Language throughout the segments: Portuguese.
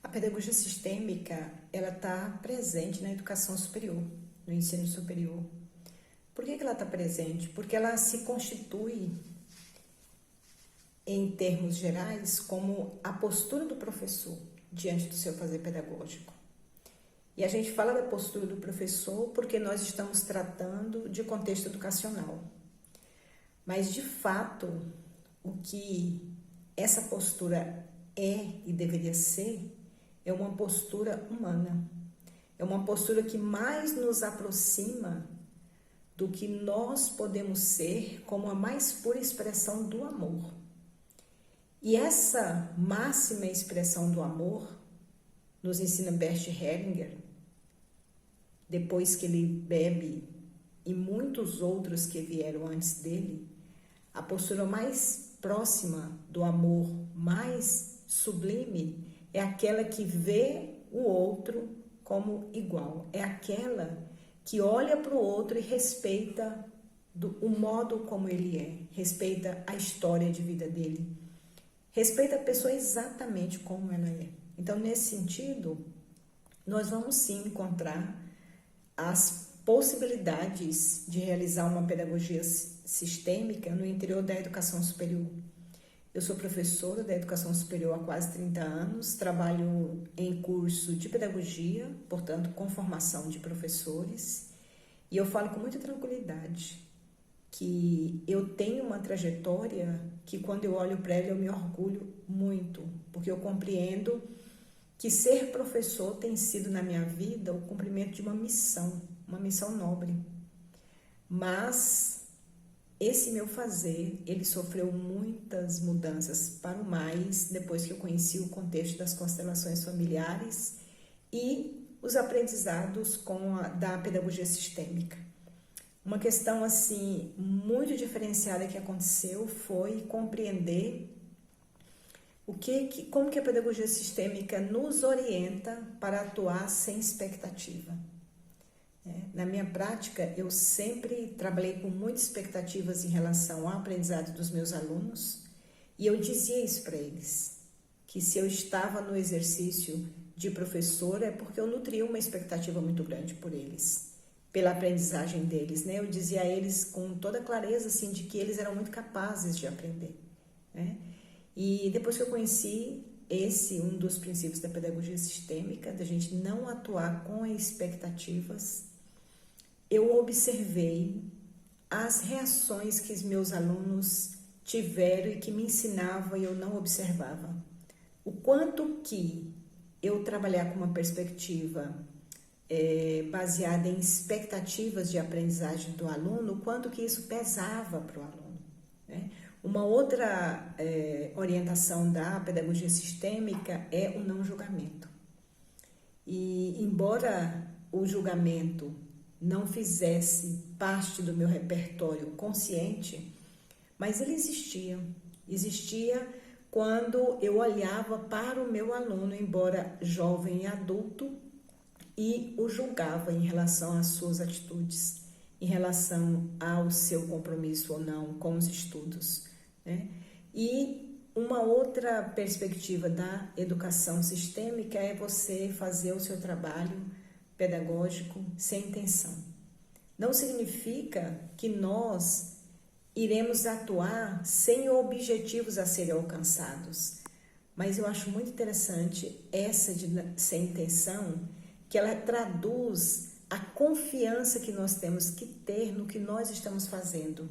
A pedagogia sistêmica, ela está presente na educação superior, no ensino superior. Por que ela está presente? Porque ela se constitui, em termos gerais, como a postura do professor diante do seu fazer pedagógico. E a gente fala da postura do professor porque nós estamos tratando de contexto educacional. Mas, de fato, o que essa postura é e deveria ser é uma postura humana. É uma postura que mais nos aproxima do que nós podemos ser como a mais pura expressão do amor. E essa máxima expressão do amor nos ensina Bert Hellinger, depois que ele bebe e muitos outros que vieram antes dele, a postura mais próxima do amor, mais sublime, é aquela que vê o outro como igual. É aquela que olha para o outro e respeita o modo como ele é, respeita a história de vida dele, respeita a pessoa exatamente como ela é. Então, nesse sentido, nós vamos sim encontrar as possibilidades de realizar uma pedagogia sistêmica no interior da educação superior. Eu sou professora da educação superior há quase 30 anos, trabalho em curso de pedagogia, portanto, com formação de professores, e eu falo com muita tranquilidade que eu tenho uma trajetória que, quando eu olho para ela, eu me orgulho muito, porque eu compreendo que ser professor tem sido na minha vida o cumprimento de uma missão nobre. Mas esse meu fazer, ele sofreu muitas mudanças para o mais depois que eu conheci o contexto das constelações familiares e os aprendizados da pedagogia sistêmica. Uma questão assim muito diferenciada que aconteceu foi compreender como que a pedagogia sistêmica nos orienta para atuar sem expectativa. Na minha prática, eu sempre trabalhei com muitas expectativas em relação ao aprendizado dos meus alunos e eu dizia isso para eles, que se eu estava no exercício de professora é porque eu nutria uma expectativa muito grande por eles, pela aprendizagem deles, né? Eu dizia a eles com toda clareza assim, de que eles eram muito capazes de aprender, né? E depois que eu conheci um dos princípios da pedagogia sistêmica, da gente não atuar com expectativas, eu observei as reações que os meus alunos tiveram e que me ensinavam e eu não observava. O quanto que eu trabalhar com uma perspectiva baseada em expectativas de aprendizagem do aluno, o quanto que isso pesava para o aluno, né? Uma outra orientação da pedagogia sistêmica é o não julgamento. E embora o julgamento não fizesse parte do meu repertório consciente, mas ele existia quando eu olhava para o meu aluno, embora jovem e adulto, e o julgava em relação às suas atitudes, em relação ao seu compromisso ou não com os estudos, né? E uma outra perspectiva da educação sistêmica é você fazer o seu trabalho pedagógico sem intenção. Não significa que nós iremos atuar sem objetivos a serem alcançados, mas eu acho muito interessante essa de sem intenção, que ela traduz a confiança que nós temos que ter no que nós estamos fazendo,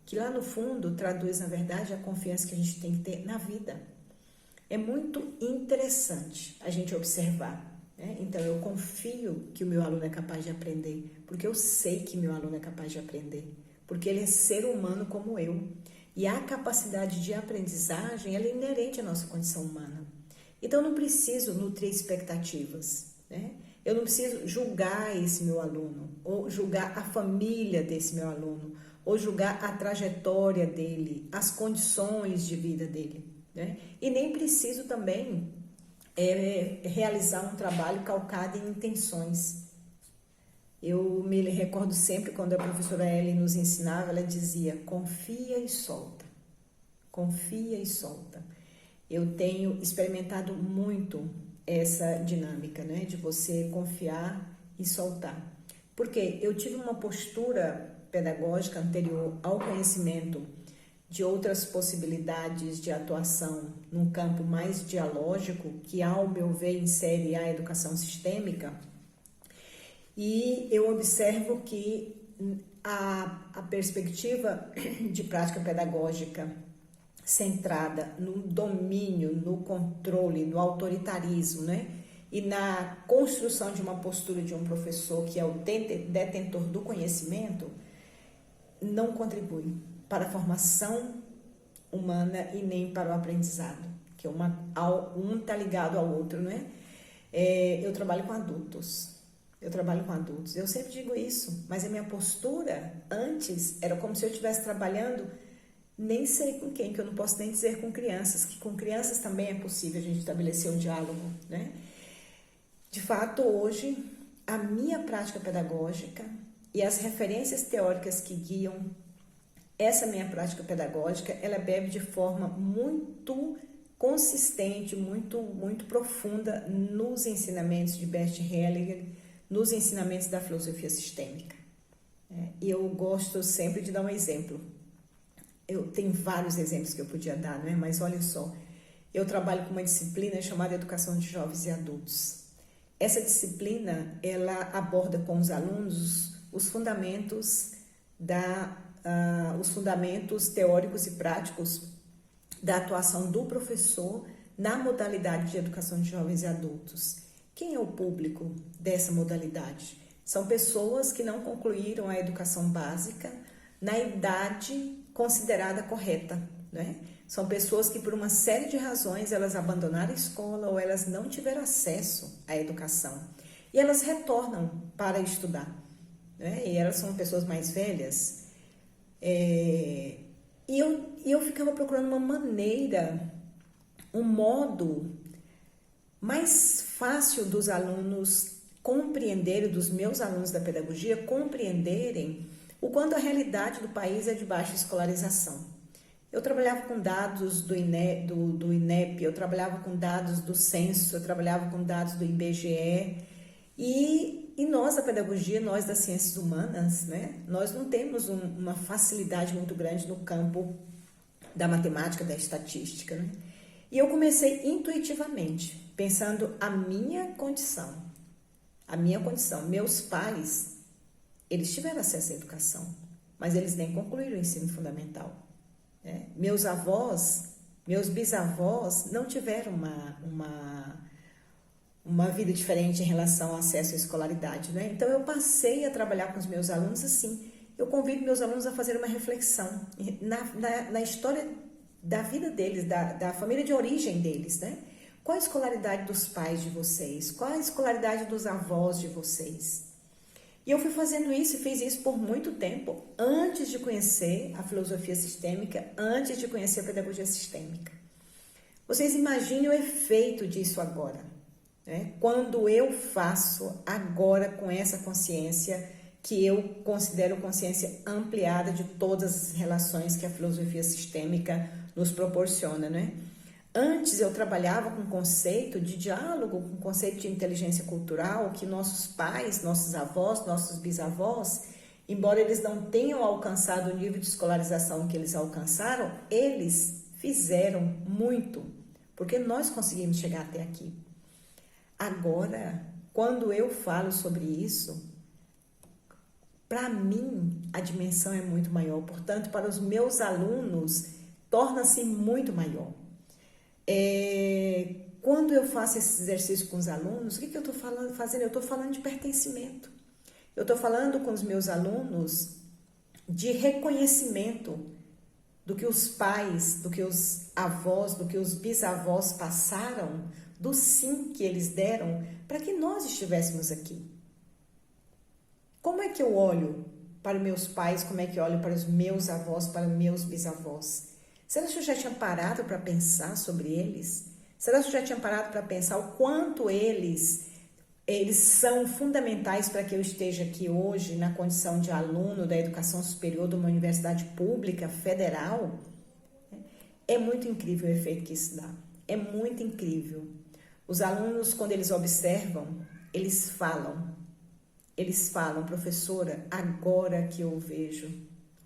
que lá no fundo traduz, na verdade, a confiança que a gente tem que ter na vida. É muito interessante a gente observar, né? Então, eu confio que o meu aluno é capaz de aprender, porque eu sei que meu aluno é capaz de aprender, porque ele é ser humano como eu. E a capacidade de aprendizagem, ela é inerente à nossa condição humana. Então, eu não preciso nutrir expectativas, né? Eu não preciso julgar esse meu aluno, ou julgar a família desse meu aluno, ou julgar a trajetória dele, as condições de vida dele, né? E nem preciso também realizar um trabalho calcado em intenções. Eu me recordo sempre quando a professora Ellen nos ensinava, ela dizia: confia e solta, confia e solta. Eu tenho experimentado muito essa dinâmica, né, de você confiar e soltar. Porque eu tive uma postura pedagógica anterior ao conhecimento de outras possibilidades de atuação num campo mais dialógico, que, ao meu ver, insere a educação sistêmica, e eu observo que a perspectiva de prática pedagógica centrada no domínio, no controle, no autoritarismo, né? E na construção de uma postura de um professor que é o detentor do conhecimento, não contribui para a formação humana e nem para o aprendizado, que um está ligado ao outro, né? Eu trabalho com adultos. Eu sempre digo isso, mas a minha postura antes era como se eu estivesse trabalhando, nem sei com quem, que eu não posso nem dizer com crianças, que com crianças também é possível a gente estabelecer um diálogo, né? De fato, hoje, a minha prática pedagógica e as referências teóricas que guiam essa minha prática pedagógica, ela bebe de forma muito consistente, muito profunda nos ensinamentos de Bert Hellinger, nos ensinamentos da filosofia sistêmica. E eu gosto sempre de dar um exemplo. Eu tenho vários exemplos que eu podia dar, não é? Mas olha só, eu trabalho com uma disciplina chamada Educação de Jovens e Adultos. Essa disciplina, ela aborda com os alunos os fundamentos teóricos e práticos da atuação do professor na modalidade de educação de jovens e adultos. Quem é o público dessa modalidade? São pessoas que não concluíram a educação básica na idade considerada correta, né? São pessoas que, por uma série de razões, elas abandonaram a escola ou elas não tiveram acesso à educação. E elas retornam para estudar, né? E elas são pessoas mais velhas. E eu ficava procurando uma maneira, um modo mais fácil dos alunos compreenderem, dos meus alunos da pedagogia compreenderem o quanto a realidade do país é de baixa escolarização. Eu trabalhava com dados do INEP, eu trabalhava com dados do censo, eu trabalhava com dados do IBGE, e nós da pedagogia, nós das ciências humanas, né, nós não temos uma facilidade muito grande no campo da matemática, da estatística, né? E eu comecei intuitivamente, pensando a minha condição. Meus pais, eles tiveram acesso à educação, mas eles nem concluíram o ensino fundamental. Meus avós, meus bisavós não tiveram uma vida diferente em relação ao acesso à escolaridade, né? Então, eu passei a trabalhar com os meus alunos assim. Eu convido meus alunos a fazer uma reflexão na história da vida deles, da família de origem deles, né? Qual a escolaridade dos pais de vocês? Qual a escolaridade dos avós de vocês? E eu fui fazendo isso e fiz isso por muito tempo, antes de conhecer a filosofia sistêmica, antes de conhecer a pedagogia sistêmica. Vocês imaginem o efeito disso agora, né? Quando eu faço agora com essa consciência, que eu considero consciência ampliada de todas as relações que a filosofia sistêmica nos proporciona, né? Antes eu trabalhava com o conceito de diálogo, com o conceito de inteligência cultural, que nossos pais, nossos avós, nossos bisavós, embora eles não tenham alcançado o nível de escolarização que eles alcançaram, eles fizeram muito, porque nós conseguimos chegar até aqui. Agora, quando eu falo sobre isso, para mim a dimensão é muito maior, portanto, para os meus alunos, torna-se muito maior. Quando eu faço esse exercício com os alunos, o que eu estou fazendo? Eu estou falando de pertencimento. Eu estou falando com os meus alunos de reconhecimento do que os pais, do que os avós, do que os bisavós passaram, do sim que eles deram para que nós estivéssemos aqui. Como é que eu olho para os meus pais? Como é que eu olho para os meus avós, para os meus bisavós? Será que eu já tinha parado para pensar sobre eles? Será que eu já tinha parado para pensar o quanto eles são fundamentais para que eu esteja aqui hoje na condição de aluno da educação superior de uma universidade pública federal? É muito incrível o efeito que isso dá. É muito incrível. Os alunos, quando eles observam, eles falam, professora, agora que eu vejo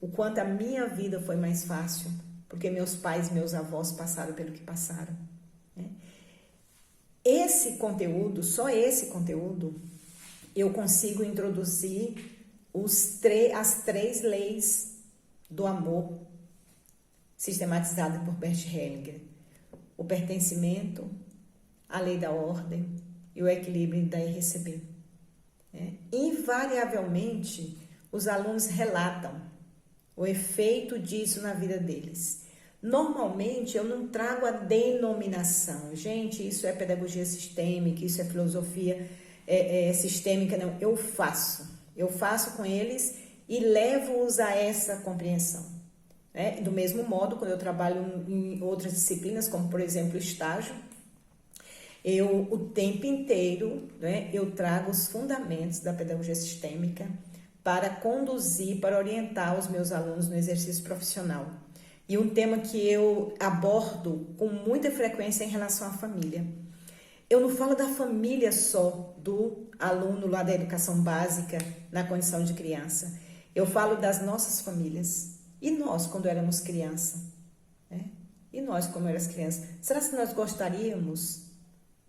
o quanto a minha vida foi mais fácil, porque meus pais, meus avós passaram pelo que passaram. Né? Esse conteúdo, só esse conteúdo, eu consigo introduzir as 3 leis do amor, sistematizadas por Bert Hellinger. O pertencimento, a lei da ordem e o equilíbrio da RCB. Invariavelmente, os alunos relatam o efeito disso na vida deles. Normalmente, eu não trago a denominação. Gente, isso é pedagogia sistêmica, isso é filosofia sistêmica. Não, eu faço com eles e levo-os a essa compreensão. Do mesmo modo, quando eu trabalho em outras disciplinas, como, por exemplo, estágio, o tempo inteiro, eu trago os fundamentos da pedagogia sistêmica para conduzir, para orientar os meus alunos no exercício profissional. E um tema que eu abordo com muita frequência é em relação à família. Eu não falo da família só do aluno lá da educação básica na condição de criança. Eu falo das nossas famílias. E nós, quando éramos criança? E nós, como éramos crianças? Será que nós gostaríamos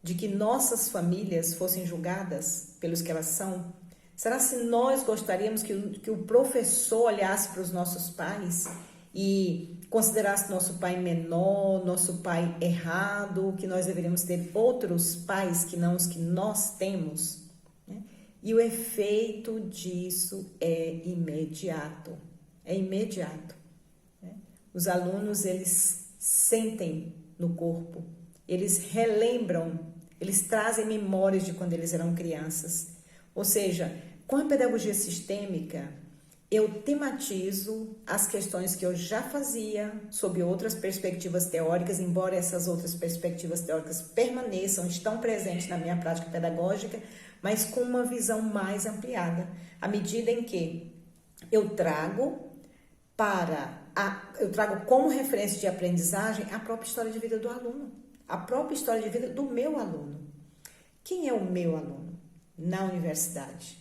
de que nossas famílias fossem julgadas pelos que elas são? Será que nós gostaríamos que o professor olhasse para os nossos pais e considerasse nosso pai menor, nosso pai errado, que nós deveríamos ter outros pais que não os que nós temos? E o efeito disso é imediato. É imediato. Os alunos, eles sentem no corpo, eles relembram, eles trazem memórias de quando eles eram crianças. Ou seja, com a pedagogia sistêmica, eu tematizo as questões que eu já fazia sob outras perspectivas teóricas, embora essas outras perspectivas teóricas permaneçam, estão presentes na minha prática pedagógica, mas com uma visão mais ampliada, à medida em que eu trago como referência de aprendizagem a própria história de vida do aluno, a própria história de vida do meu aluno. Quem é o meu aluno na universidade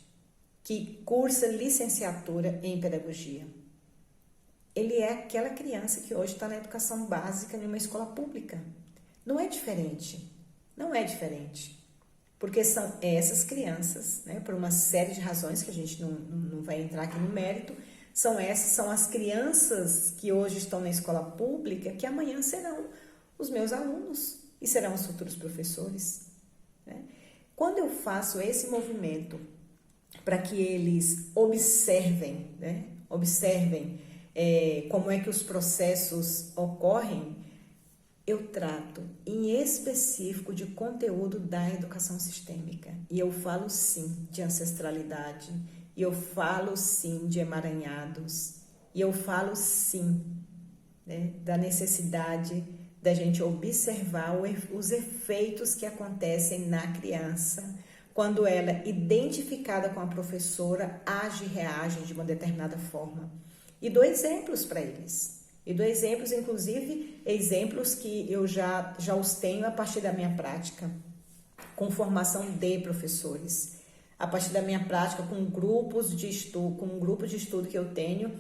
que cursa licenciatura em pedagogia? Ele é aquela criança que hoje está na educação básica em uma escola pública. Não é diferente, porque são essas crianças, por uma série de razões que a gente não vai entrar aqui no mérito, são as crianças que hoje estão na escola pública que amanhã serão os meus alunos e serão os futuros professores. Quando eu faço esse movimento para que eles observem como é que os processos ocorrem, eu trato em específico de conteúdo da educação sistêmica. E eu falo sim de ancestralidade, e eu falo sim de emaranhados, e eu falo sim da necessidade da gente observar os efeitos que acontecem na criança quando ela, identificada com a professora, age e reage de uma determinada forma. E dou exemplos para eles. E dou exemplos, inclusive, exemplos que eu já os tenho a partir da minha prática, com formação de professores. A partir da minha prática, com um grupo de estudo que eu tenho,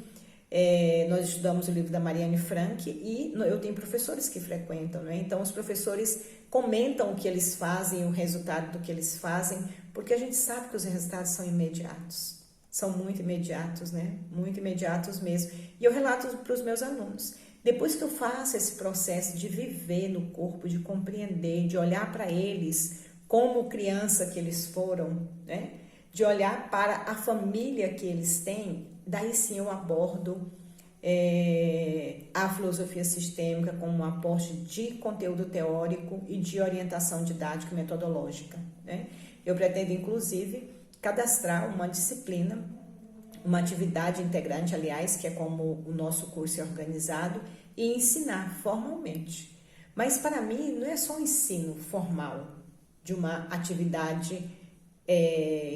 nós estudamos o livro da Marianne Frank e eu tenho professores que frequentam, Então, os professores comentam o que eles fazem, o resultado do que eles fazem, porque a gente sabe que os resultados são imediatos. São muito imediatos, Muito imediatos mesmo. E eu relato para os meus alunos. Depois que eu faço esse processo de viver no corpo, de compreender, de olhar para eles como criança que eles foram, De olhar para a família que eles têm, daí sim eu abordo a filosofia sistêmica como um aporte de conteúdo teórico e de orientação didática e metodológica. Eu pretendo, inclusive, cadastrar uma disciplina, uma atividade integrante, aliás, que é como o nosso curso é organizado, e ensinar formalmente. Mas, para mim, não é só o ensino formal de uma atividade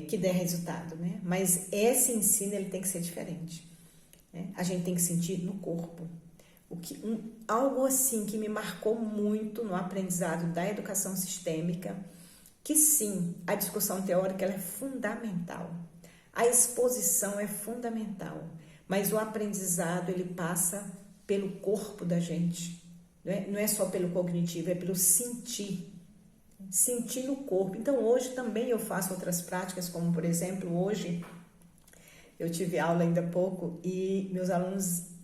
que dê resultado, Mas esse ensino ele tem que ser diferente. A gente tem que sentir no corpo. Algo assim que me marcou muito no aprendizado da educação sistêmica, que sim, a discussão teórica ela é fundamental, a exposição é fundamental, mas o aprendizado ele passa pelo corpo da gente, não é só pelo cognitivo, é pelo sentir no corpo. Então hoje também eu faço outras práticas, como por exemplo, hoje eu tive aula ainda há pouco e meus alunos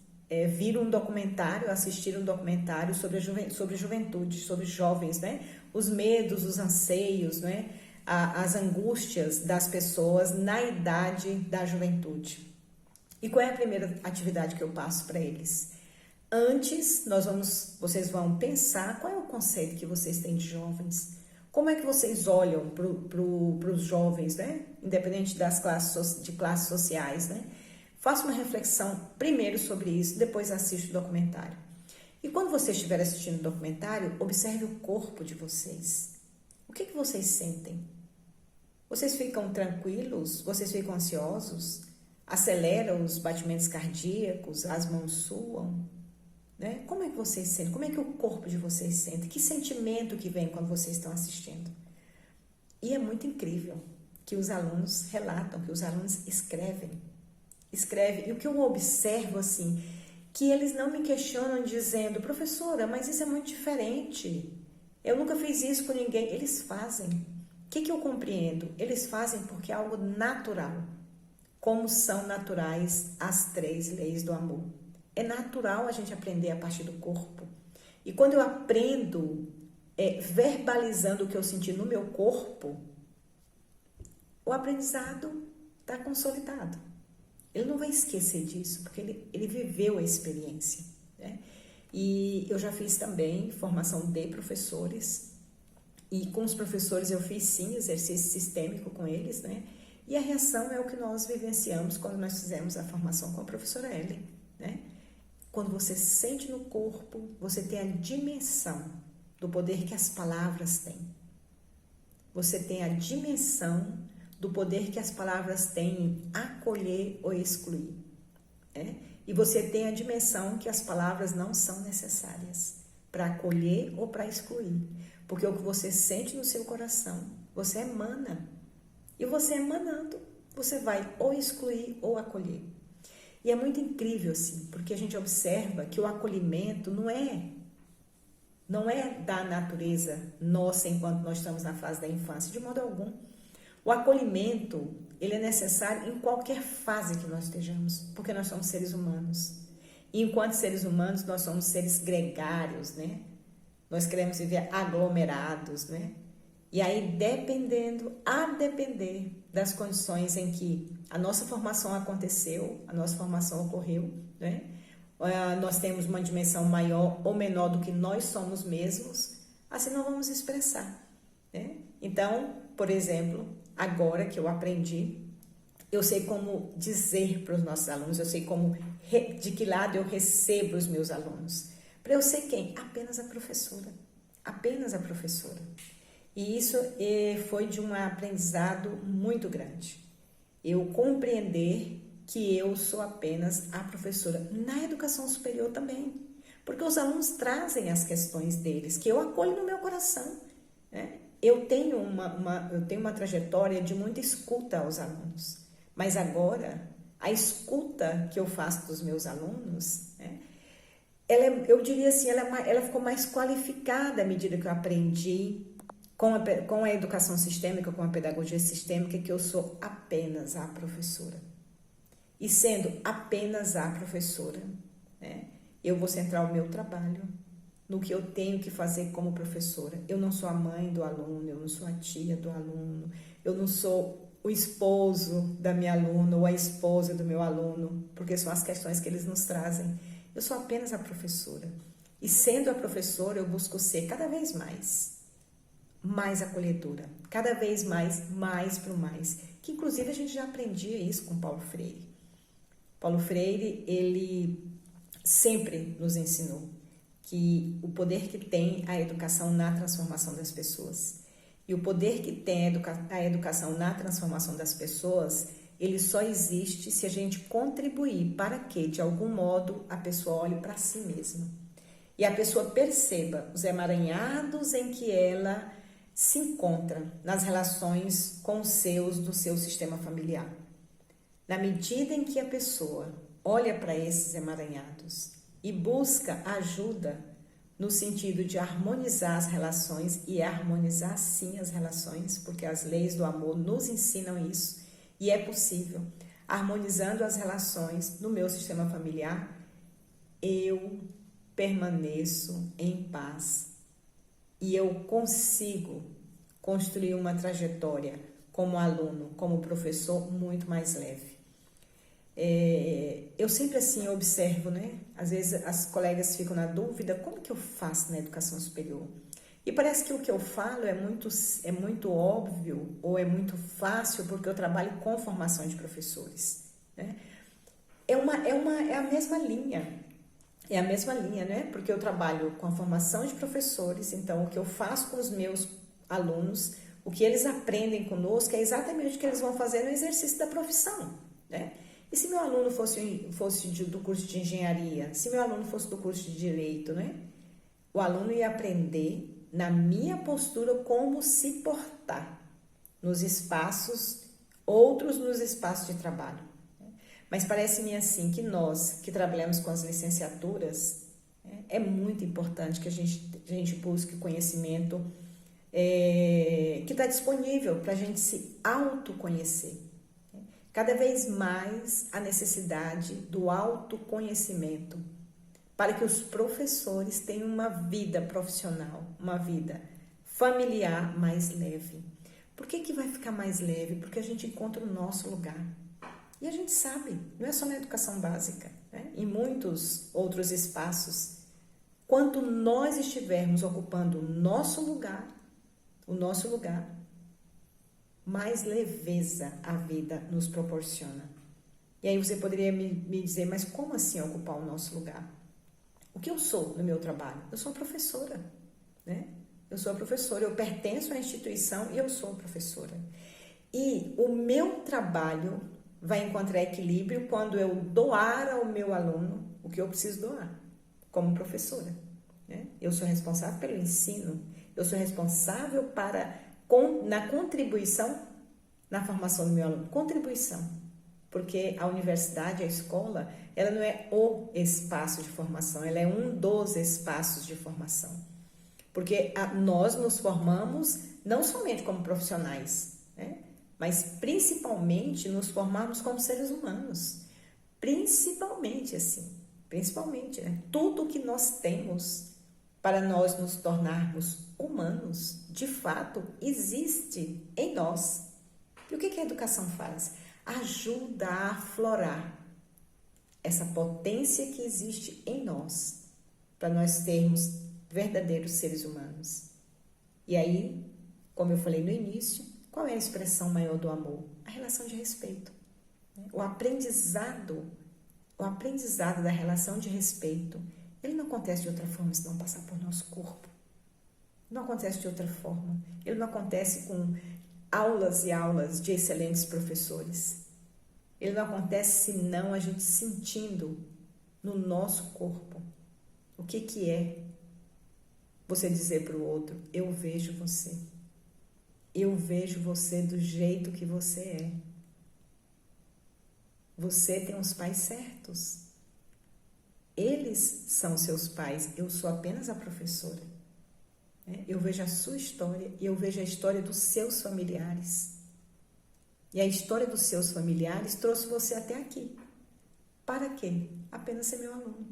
viram um documentário, assistiram um documentário sobre a juventude, sobre jovens, né? Os medos, os anseios, né? As angústias das pessoas na idade da juventude. E qual é a primeira atividade que eu passo para eles? Antes, vocês vão pensar qual é o conceito que vocês têm de jovens. Como é que vocês olham para os jovens, né? Independente de classes sociais, né? Faça uma reflexão primeiro sobre isso, depois assista o documentário. E quando você estiver assistindo o documentário, observe o corpo de vocês. O que vocês sentem? Vocês ficam tranquilos? Vocês ficam ansiosos? Aceleram os batimentos cardíacos? As mãos suam? Né? Como é que vocês sentem? Como é que o corpo de vocês sente? Que sentimento que vem quando vocês estão assistindo? E é muito incrível que os alunos relatam, que os alunos escrevem. E o que eu observo assim, que eles não me questionam dizendo, professora, mas isso é muito diferente. Eu nunca fiz isso com ninguém. Eles fazem. O que eu compreendo? Eles fazem porque é algo natural. Como são naturais as 3 leis do amor. É natural a gente aprender a partir do corpo. E quando eu aprendo verbalizando o que eu senti no meu corpo, o aprendizado está consolidado. Ele não vai esquecer disso, porque ele viveu a experiência, né? E eu já fiz também formação de professores, e com os professores eu fiz sim exercício sistêmico com eles, né? E a reação é o que nós vivenciamos quando nós fizemos a formação com a professora Ellen, né? Quando você sente no corpo, você tem a dimensão do poder que as palavras têm. Você tem a dimensão do poder que as palavras têm em acolher ou excluir. Né? E você tem a dimensão que as palavras não são necessárias para acolher ou para excluir. Porque o que você sente no seu coração, você emana. E você emanando, você vai ou excluir ou acolher. E é muito incrível assim, porque a gente observa que o acolhimento não é da natureza nossa enquanto nós estamos na fase da infância, de modo algum. O acolhimento, ele é necessário em qualquer fase que nós estejamos, porque nós somos seres humanos. E enquanto seres humanos, nós somos seres gregários, né? Nós queremos viver aglomerados, né? E aí, a depender das condições em que a nossa formação aconteceu, a nossa formação ocorreu, né? Nós temos uma dimensão maior ou menor do que nós somos mesmos, assim nós vamos expressar, né? Então, por exemplo, agora que eu aprendi, eu sei como dizer para os nossos alunos, eu sei de que lado eu recebo os meus alunos. Para eu ser quem? Apenas a professora. Apenas a professora. E isso foi de um aprendizado muito grande. Eu compreender que eu sou apenas a professora. Na educação superior também. Porque os alunos trazem as questões deles, que eu acolho no meu coração, né? Eu tenho uma trajetória de muita escuta aos alunos. Mas agora, a escuta que eu faço dos meus alunos, né, eu diria assim, ela ficou mais qualificada à medida que eu aprendi com a educação sistêmica, com a pedagogia sistêmica, que eu sou apenas a professora. E sendo apenas a professora, né, eu vou centrar o meu trabalho no que eu tenho que fazer como professora. Eu não sou a mãe do aluno, eu não sou a tia do aluno, eu não sou o esposo da minha aluna ou a esposa do meu aluno, porque são as questões que eles nos trazem. Eu sou apenas a professora. E sendo a professora, eu busco ser cada vez mais acolhedora, cada vez mais para o mais. Que inclusive a gente já aprendia isso com Paulo Freire. Paulo Freire, ele sempre nos ensinou que o poder que tem a educação na transformação das pessoas. E o poder que tem a educação na transformação das pessoas ele só existe se a gente contribuir para que, de algum modo, a pessoa olhe para si mesma. E a pessoa perceba os emaranhados em que ela se encontra nas relações com os seus, do seu sistema familiar. Na medida em que a pessoa olha para esses emaranhados e busca ajuda no sentido de harmonizar as relações, e harmonizar sim as relações, porque as leis do amor nos ensinam isso, e é possível. Harmonizando as relações no meu sistema familiar, eu permaneço em paz e eu consigo construir uma trajetória como aluno, como professor, muito mais leve. Eu sempre assim observo, né? Às vezes as colegas ficam na dúvida, como que eu faço na educação superior? E parece que o que eu falo é muito óbvio ou é muito fácil, porque eu trabalho com formação de professores, né? É a mesma linha. É a mesma linha, né? Porque eu trabalho com a formação de professores, então o que eu faço com os meus alunos, o que eles aprendem conosco é exatamente o que eles vão fazer no exercício da profissão, né? E se meu aluno fosse do curso de engenharia, se meu aluno fosse do curso de direito, né? O aluno ia aprender na minha postura como se portar nos espaços, outros nos espaços de trabalho. Mas parece-me assim que nós que trabalhamos com as licenciaturas, é muito importante que a gente busque conhecimento que está disponível para a gente se autoconhecer. Cada vez mais a necessidade do autoconhecimento para que os professores tenham uma vida profissional, uma vida familiar mais leve. Por que vai ficar mais leve? Porque a gente encontra o nosso lugar. E a gente sabe, não é só na educação básica, né? Em muitos outros espaços, quanto nós estivermos ocupando o nosso lugar, mais leveza a vida nos proporciona. E aí você poderia me dizer, mas como assim ocupar o nosso lugar? O que eu sou no meu trabalho? Eu sou professora, né? Eu sou professora, eu pertenço à instituição e eu sou professora. E o meu trabalho vai encontrar equilíbrio quando eu doar ao meu aluno o que eu preciso doar, como professora, né? Eu sou responsável pelo ensino, eu sou responsável na contribuição na formação do meu aluno, contribuição, porque a universidade, a escola, ela não é o espaço de formação, ela é um dos espaços de formação, porque nós nos formamos não somente como profissionais, né? Mas principalmente nos formarmos como seres humanos, principalmente, né? Tudo que nós temos para nós nos tornarmos humanos, de fato, existe em nós. E o que a educação faz? Ajuda a aflorar essa potência que existe em nós, para nós termos verdadeiros seres humanos. E aí, como eu falei no início, qual é a expressão maior do amor? A relação de respeito. O aprendizado da relação de respeito, ele não acontece de outra forma se não passar por nosso corpo. Não acontece de outra forma. Ele não acontece com aulas e aulas de excelentes professores. Ele não acontece senão a gente sentindo no nosso corpo o que é você dizer para o outro, eu vejo você. Eu vejo você do jeito que você é. Você tem os pais certos. Eles são seus pais, eu sou apenas a professora. Eu vejo a sua história e eu vejo a história dos seus familiares. E a história dos seus familiares trouxe você até aqui. Para quê? Apenas ser meu aluno.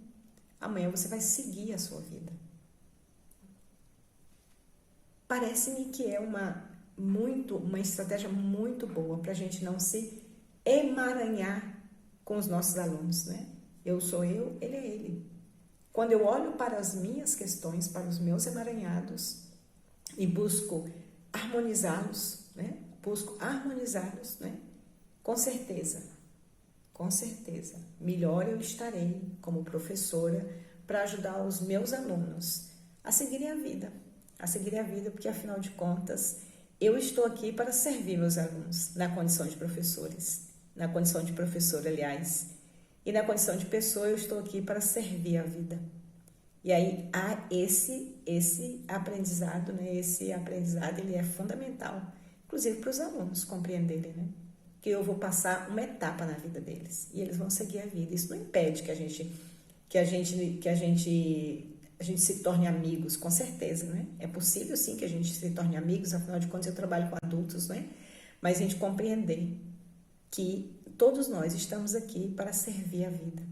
Amanhã você vai seguir a sua vida. Parece-me que é uma estratégia muito boa para a gente não se emaranhar com os nossos alunos, né? Eu sou eu, ele é ele. Quando eu olho para as minhas questões, para os meus emaranhados e busco harmonizá-los, né? Com certeza, melhor eu estarei como professora para ajudar os meus alunos a seguirem a vida, porque afinal de contas, eu estou aqui para servir meus alunos na condição de professores, na condição de professora, aliás, e na condição de pessoa eu estou aqui para servir a vida. E aí há esse aprendizado, né? Esse aprendizado ele é fundamental, inclusive para os alunos compreenderem, né? Que eu vou passar uma etapa na vida deles e eles vão seguir a vida. Isso não impede que a gente se torne amigos, com certeza, né? É possível sim que a gente se torne amigos, afinal de contas eu trabalho com adultos, né? Mas a gente compreender que todos nós estamos aqui para servir a vida.